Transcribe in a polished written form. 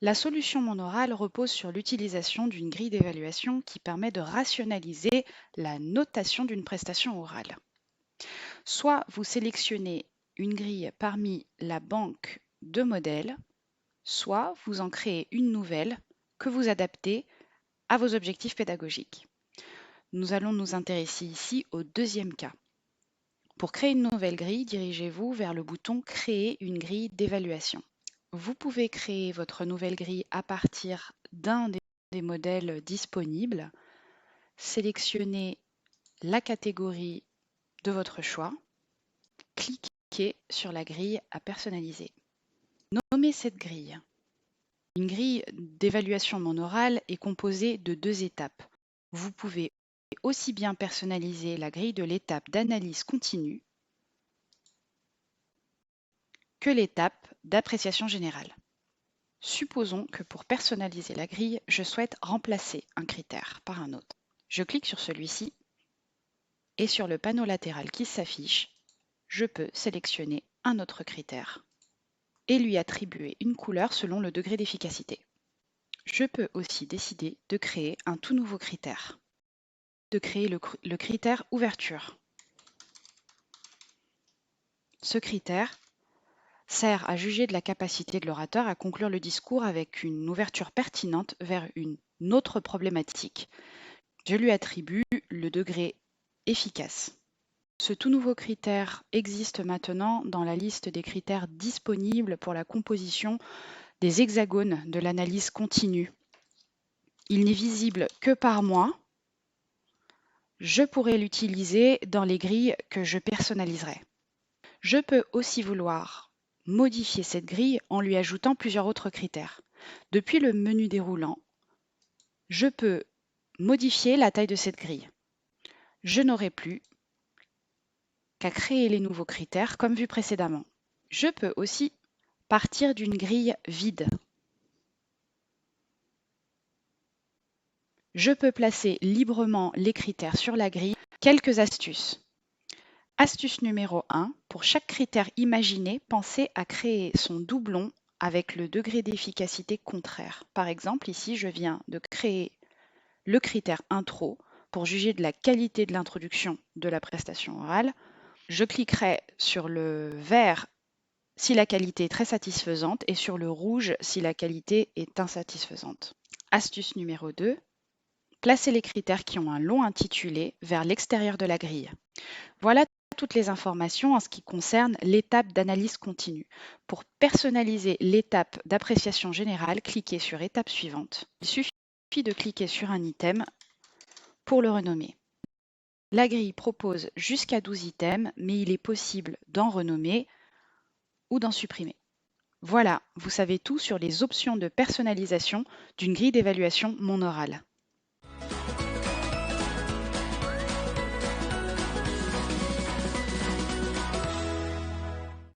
La solution Monoral repose sur l'utilisation d'une grille d'évaluation qui permet de rationaliser la notation d'une prestation orale. Soit vous sélectionnez une grille parmi la banque de modèles, soit vous en créez une nouvelle que vous adaptez à vos objectifs pédagogiques. Nous allons nous intéresser ici au deuxième cas. Pour créer une nouvelle grille, dirigez-vous vers le bouton « Créer une grille d'évaluation ». Vous pouvez créer votre nouvelle grille à partir d'un des modèles disponibles. Sélectionnez la catégorie de votre choix. Cliquez sur la grille à personnaliser. Nommez cette grille. Une grille d'évaluation Monoral est composée de 2 étapes. Vous pouvez aussi bien personnaliser la grille de l'étape d'analyse continue que l'étape d'appréciation générale. Supposons que pour personnaliser la grille, je souhaite remplacer un critère par un autre. Je clique sur celui-ci et sur le panneau latéral qui s'affiche, je peux sélectionner un autre critère et lui attribuer une couleur selon le degré d'efficacité. Je peux aussi décider de créer un tout nouveau critère, de créer le critère ouverture. Ce critère sert à juger de la capacité de l'orateur à conclure le discours avec une ouverture pertinente vers une autre problématique. Je lui attribue le degré efficace. Ce tout nouveau critère existe maintenant dans la liste des critères disponibles pour la composition des hexagones de l'analyse continue. Il n'est visible que par moi. Je pourrai l'utiliser dans les grilles que je personnaliserai. Je peux aussi vouloir modifier cette grille en lui ajoutant plusieurs autres critères. Depuis le menu déroulant, je peux modifier la taille de cette grille. Je n'aurai plus qu'à créer les nouveaux critères comme vu précédemment. Je peux aussi partir d'une grille vide. Je peux placer librement les critères sur la grille. Quelques astuces. Astuce numéro 1. Pour chaque critère imaginé, pensez à créer son doublon avec le degré d'efficacité contraire. Par exemple, ici, je viens de créer le critère intro pour juger de la qualité de l'introduction de la prestation orale. Je cliquerai sur le vert si la qualité est très satisfaisante et sur le rouge si la qualité est insatisfaisante. Astuce numéro 2. Placez les critères qui ont un long intitulé vers l'extérieur de la grille. Voilà toutes les informations en ce qui concerne l'étape d'analyse continue. Pour personnaliser l'étape d'appréciation générale, cliquez sur étape suivante. Il suffit de cliquer sur un item pour le renommer. La grille propose jusqu'à 12 items, mais il est possible d'en renommer ou d'en supprimer. Voilà, vous savez tout sur les options de personnalisation d'une grille d'évaluation Monoral.